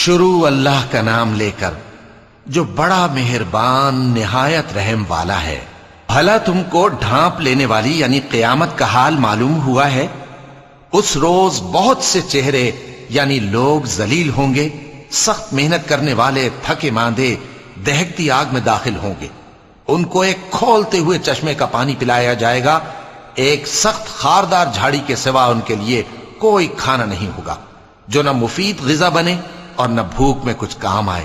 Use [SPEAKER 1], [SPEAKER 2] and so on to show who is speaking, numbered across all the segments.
[SPEAKER 1] شروع اللہ کا نام لے کر جو بڑا مہربان نہایت رحم والا ہے۔ بھلا تم کو ڈھانپ لینے والی یعنی قیامت کا حال معلوم ہوا ہے؟ اس روز بہت سے چہرے یعنی لوگ ذلیل ہوں گے، سخت محنت کرنے والے تھکے ماندے دہکتی آگ میں داخل ہوں گے۔ ان کو ایک کھولتے ہوئے چشمے کا پانی پلایا جائے گا، ایک سخت خاردار جھاڑی کے سوا ان کے لیے کوئی کھانا نہیں ہوگا جو نہ مفید غذا بنے اور نہ بھوک میں کچھ کام آئے۔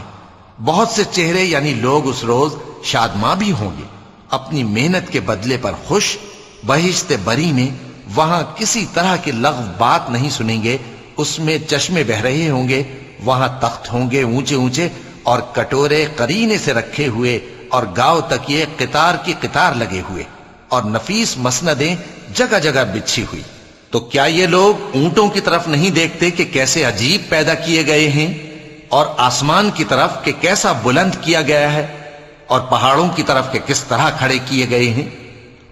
[SPEAKER 1] بہت سے چہرے یعنی لوگ اس روز شادماں بھی ہوں گے، اپنی محنت کے بدلے پر خوش، بہشت بری میں وہاں کسی طرح کی لغو بات نہیں سنیں گے، اس میں چشمے بہ رہے ہوں گے، وہاں تخت ہوں گے اونچے اونچے اور کٹورے قرینے سے رکھے ہوئے اور گاؤ تک یہ قطار کی قطار لگے ہوئے اور نفیس مسندیں جگہ جگہ بچھی ہوئی۔ تو کیا یہ لوگ اونٹوں کی طرف نہیں دیکھتے کہ کیسے عجیب پیدا کیے گئے ہیں، اور آسمان کی طرف کہ کیسا بلند کیا گیا ہے، اور پہاڑوں کی طرف کہ کس طرح کھڑے کیے گئے ہیں،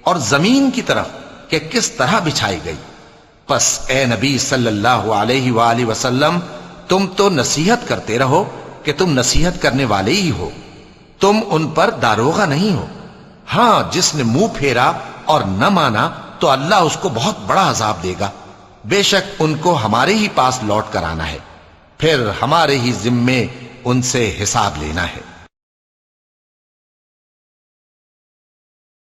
[SPEAKER 1] اور زمین کی طرف کہ کس طرح بچھائی گئی؟ پس اے نبی صلی اللہ علیہ وآلہ وسلم، تم تو نصیحت کرتے رہو کہ تم نصیحت کرنے والے ہی ہو، تم ان پر داروغہ نہیں ہو۔ ہاں، جس نے منہ پھیرا اور نہ مانا تو اللہ اس کو بہت بڑا عذاب دے گا۔ بے شک ان کو ہمارے ہی پاس لوٹ کر آنا ہے، پھر ہمارے ہی ذمے ان سے حساب لینا ہے۔